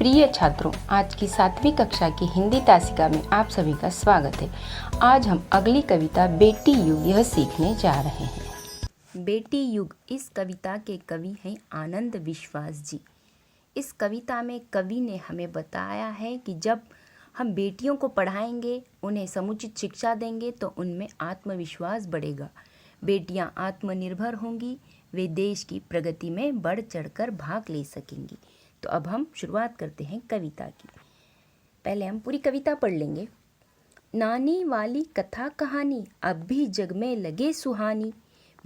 प्रिय छात्रों, आज की 7वीं कक्षा की हिंदी तासिका में आप सभी का स्वागत है। आज हम अगली कविता बेटी युग यह सीखने जा रहे हैं। बेटी युग इस कविता के कवि हैं आनंद विश्वास जी। इस कविता में कवि ने हमें बताया है कि जब हम बेटियों को पढ़ाएंगे, उन्हें समुचित शिक्षा देंगे तो उनमें आत्मविश्वास बढ़ेगा। बेटियां आत्मनिर्भर होंगी, वे देश की प्रगति में बढ़ चढ़कर भाग ले सकेंगी। तो अब हम शुरुआत करते हैं कविता की। पहले हम पूरी कविता पढ़ लेंगे। नानी वाली कथा कहानी अब भी जग में लगे सुहानी,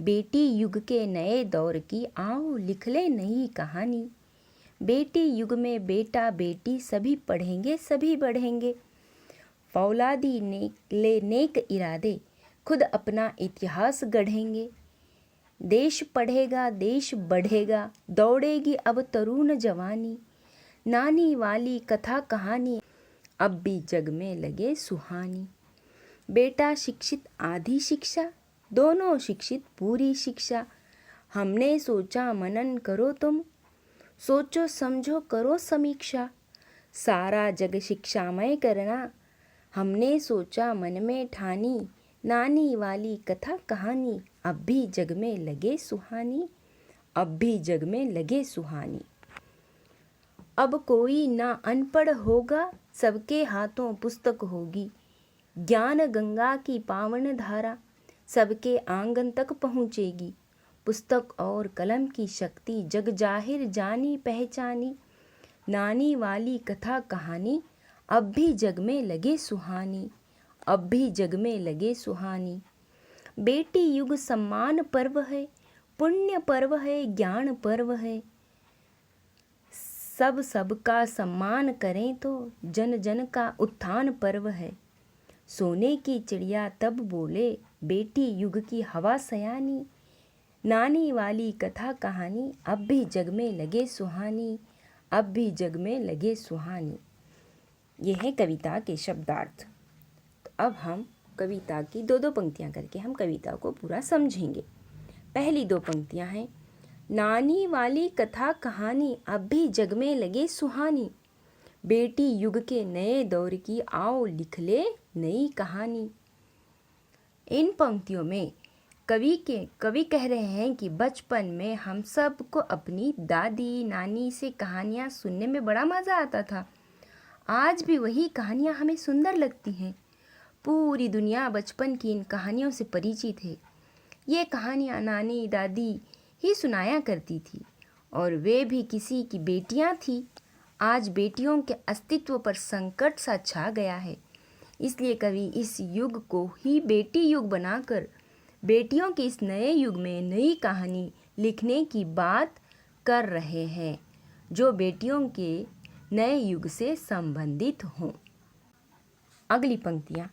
बेटी युग के नए दौर की आओ लिख ले नई कहानी। बेटी युग में बेटा बेटी सभी पढ़ेंगे सभी बढ़ेंगे, फौलादी नेक इरादे खुद अपना इतिहास गढ़ेंगे। देश पढ़ेगा देश बढ़ेगा, दौड़ेगी अब तरुण जवानी, नानी वाली कथा कहानी अब भी जग में लगे सुहानी। बेटा शिक्षित आधी शिक्षा, दोनों शिक्षित पूरी शिक्षा, हमने सोचा मनन करो तुम, सोचो समझो करो समीक्षा। सारा जग शिक्षामय करना, हमने सोचा मन में ठानी, नानी वाली कथा कहानी अब भी जग में लगे सुहानी, अब भी जग में लगे सुहानी। अब कोई ना अनपढ़ होगा, सबके हाथों पुस्तक होगी, ज्ञान गंगा की पावन धारा सबके आंगन तक पहुँचेगी। पुस्तक और कलम की शक्ति जग जाहिर जानी पहचानी, नानी वाली कथा कहानी अब भी जग में लगे सुहानी, अब भी जग में लगे सुहानी। बेटी युग सम्मान पर्व है, पुण्य पर्व है, ज्ञान पर्व है, सब सबका सम्मान करें तो जन जन का उत्थान पर्व है। सोने की चिड़िया तब बोले, बेटी युग की हवा सयानी, नानी वाली कथा कहानी अब भी जग में लगे सुहानी, अब भी जग में लगे सुहानी। यह है कविता के शब्दार्थ। तो अब हम कविता की दो दो पंक्तियां करके हम कविता को पूरा समझेंगे। पहली दो पंक्तियां हैं, नानी वाली कथा कहानी अब भी जग में लगे सुहानी, बेटी युग के नए दौर की आओ लिख ले नई कहानी। इन पंक्तियों में कवि कह रहे हैं कि बचपन में हम सबको अपनी दादी नानी से कहानियाँ सुनने में बड़ा मज़ा आता था। आज भी वही कहानियाँ हमें सुंदर लगती हैं। पूरी दुनिया बचपन की इन कहानियों से परिचित है। ये कहानियाँ नानी दादी ही सुनाया करती थी और वे भी किसी की बेटियाँ थीं। आज बेटियों के अस्तित्व पर संकट सा छा गया है, इसलिए कवि इस युग को ही बेटी युग बनाकर बेटियों के इस नए युग में नई कहानी लिखने की बात कर रहे हैं, जो बेटियों के नए युग से संबंधित हों। अगली पंक्तियाँ,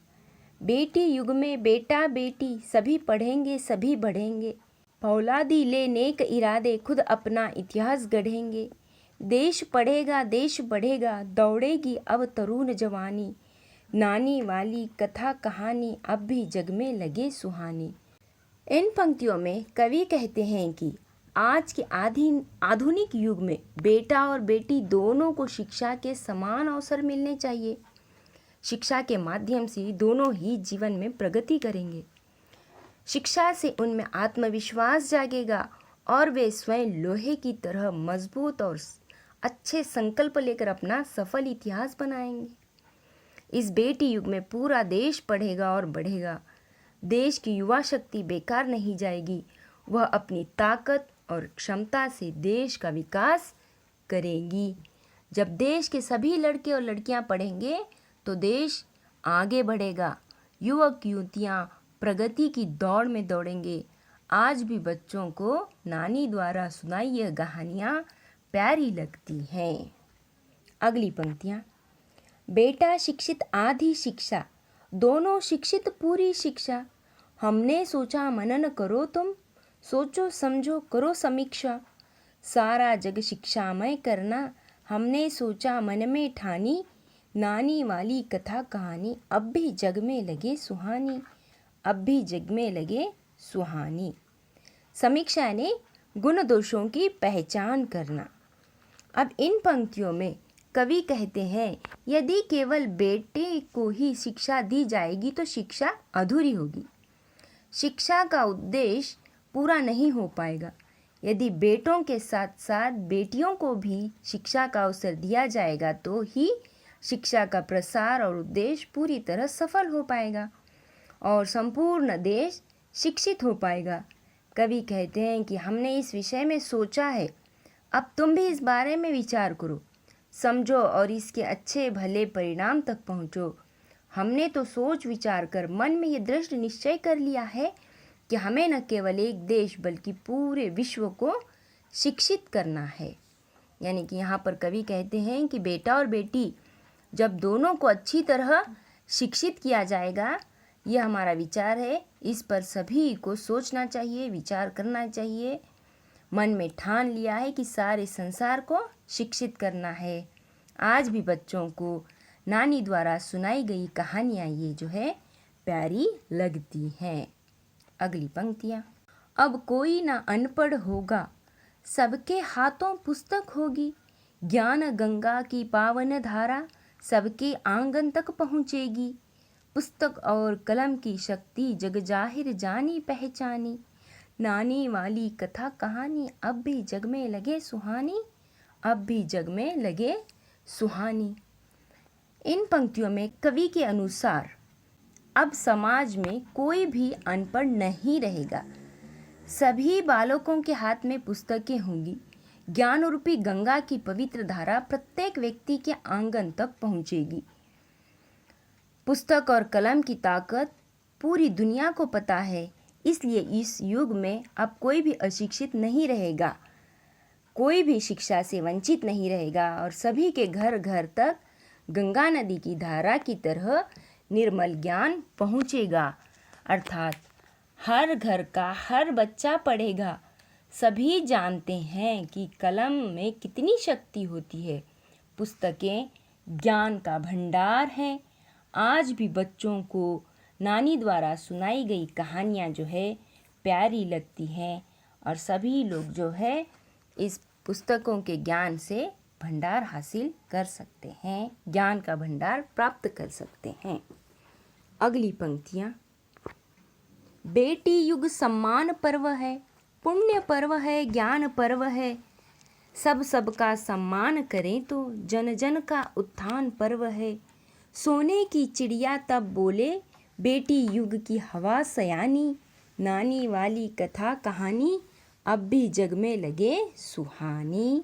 बेटी युग में बेटा बेटी सभी पढ़ेंगे सभी बढ़ेंगे, फौलादी नेक इरादे खुद अपना इतिहास गढ़ेंगे। देश पढ़ेगा देश बढ़ेगा, दौड़ेगी अब तरुण जवानी, नानी वाली कथा कहानी अब भी जग में लगे सुहानी। इन पंक्तियों में कवि कहते हैं कि आज के आधुनिक युग में बेटा और बेटी दोनों को शिक्षा के समान अवसर मिलने चाहिए। शिक्षा के माध्यम से दोनों ही जीवन में प्रगति करेंगे। शिक्षा से उनमें आत्मविश्वास जागेगा और वे स्वयं लोहे की तरह मजबूत और अच्छे संकल्प लेकर अपना सफल इतिहास बनाएंगे। इस बेटी युग में पूरा देश पढ़ेगा और बढ़ेगा। देश की युवा शक्ति बेकार नहीं जाएगी, वह अपनी ताकत और क्षमता से देश का विकास करेगी। जब देश के सभी लड़के और लड़कियां पढ़ेंगे तो देश आगे बढ़ेगा। युवक युवतियां प्रगति की दौड़ में दौड़ेंगे। आज भी बच्चों को नानी द्वारा सुनाई यह कहानियाँ प्यारी लगती हैं। अगली पंक्तियाँ, बेटा शिक्षित आधी शिक्षा, दोनों शिक्षित पूरी शिक्षा, हमने सोचा मनन करो तुम, सोचो समझो करो समीक्षा। सारा जग शिक्षामय करना, हमने सोचा मन में ठानी, नानी वाली कथा कहानी अब भी जग में लगे सुहानी, अब भी जग में लगे सुहानी। समीक्षा ने गुण दोषों की पहचान करना। अब इन पंक्तियों में कवि कहते हैं, यदि केवल बेटे को ही शिक्षा दी जाएगी तो शिक्षा अधूरी होगी। शिक्षा का उद्देश्य पूरा नहीं हो पाएगा। यदि बेटों के साथ साथ बेटियों को भी शिक्षा का अवसर दिया जाएगा तो ही शिक्षा का प्रसार और उद्देश्य पूरी तरह सफल हो पाएगा और संपूर्ण देश शिक्षित हो पाएगा। कवि कहते हैं कि हमने इस विषय में सोचा है, अब तुम भी इस बारे में विचार करो, समझो और इसके अच्छे भले परिणाम तक पहुँचो। हमने तो सोच विचार कर मन में ये दृढ़ निश्चय कर लिया है कि हमें न केवल एक देश बल्कि पूरे विश्व को शिक्षित करना है। यानी कि यहाँ पर कवि कहते हैं कि बेटा और बेटी जब दोनों को अच्छी तरह शिक्षित किया जाएगा, यह हमारा विचार है। इस पर सभी को सोचना चाहिए, विचार करना चाहिए। मन में ठान लिया है कि सारे संसार को शिक्षित करना है। आज भी बच्चों को नानी द्वारा सुनाई गई कहानियाँ ये जो है प्यारी लगती हैं। अगली पंक्तियाँ। अब कोई ना अनपढ़ होगा, सबके हाथों पुस्तक होगी। ज्ञान गंगा की पावन धारा सबके आंगन तक पहुँचेगी। पुस्तक और कलम की शक्ति जग जाहिर जानी पहचानी। नानी वाली कथा कहानी अब भी जग में लगे सुहानी, अब भी जग में लगे सुहानी। इन पंक्तियों में कवि के अनुसार अब समाज में कोई भी अनपढ़ नहीं रहेगा। सभी बालकों के हाथ में पुस्तकें होंगी। ज्ञान रूपी गंगा की पवित्र धारा प्रत्येक व्यक्ति के आंगन तक पहुंचेगी। पुस्तक और कलम की ताकत पूरी दुनिया को पता है, इसलिए इस युग में अब कोई भी अशिक्षित नहीं रहेगा, कोई भी शिक्षा से वंचित नहीं रहेगा और सभी के घर घर तक गंगा नदी की धारा की तरह निर्मल ज्ञान पहुँचेगा। अर्थात हर घर का हर बच्चा पढ़ेगा। सभी जानते हैं कि कलम में कितनी शक्ति होती है। पुस्तकें ज्ञान का भंडार हैं। आज भी बच्चों को नानी द्वारा सुनाई गई कहानियाँ जो है प्यारी लगती हैं और सभी लोग जो है इस पुस्तकों के ज्ञान से भंडार हासिल कर सकते हैं, ज्ञान का भंडार प्राप्त कर सकते हैं। अगली पंक्तियाँ। बेटी युग सम्मान पर्व है, पुण्य पर्व है, ज्ञान पर्व है। सब सबका सम्मान करें तो जन जन का उत्थान पर्व है। सोने की चिड़िया तब बोले, बेटी युग की हवा सयानी। नानी वाली कथा कहानी अब भी जग में लगे सुहानी,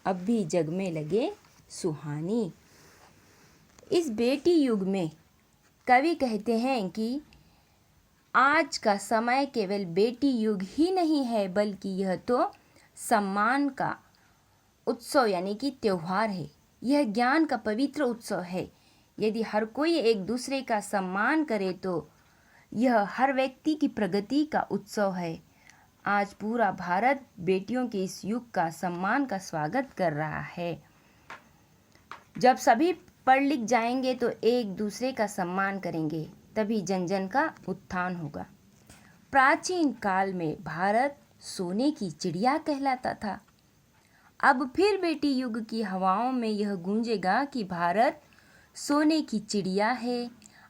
अब भी जग में लगे सुहानी। इस बेटी युग में कवि कहते हैं कि आज का समय केवल बेटी युग ही नहीं है, बल्कि यह तो सम्मान का उत्सव यानी कि त्योहार है। यह ज्ञान का पवित्र उत्सव है। यदि हर कोई एक दूसरे का सम्मान करे तो यह हर व्यक्ति की प्रगति का उत्सव है। आज पूरा भारत बेटियों के इस युग का सम्मान का स्वागत कर रहा है। जब सभी पढ़ लिख जाएंगे तो एक दूसरे का सम्मान करेंगे, तभी जन जन का उत्थान होगा। प्राचीन काल में भारत सोने की चिड़िया कहलाता था। अब फिर बेटी युग की हवाओं में यह गूंजेगा कि भारत सोने की चिड़िया है।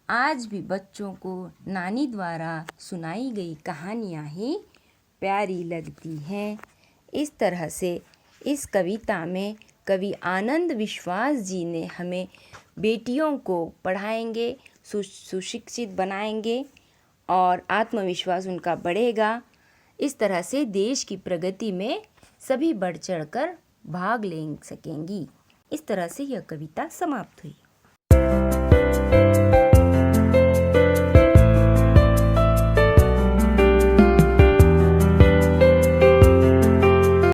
आज भी बच्चों को नानी द्वारा सुनाई गई कहानियाँ ही प्यारी लगती हैं। इस तरह से इस कविता में कवि आनंद विश्वास जी ने हमें बेटियों को पढ़ाएंगे, सुशिक्षित बनाएंगे और आत्मविश्वास उनका बढ़ेगा। इस तरह से देश की प्रगति में सभी बढ़ चढ़कर भाग ले सकेंगी। इस तरह से यह कविता समाप्त हुई।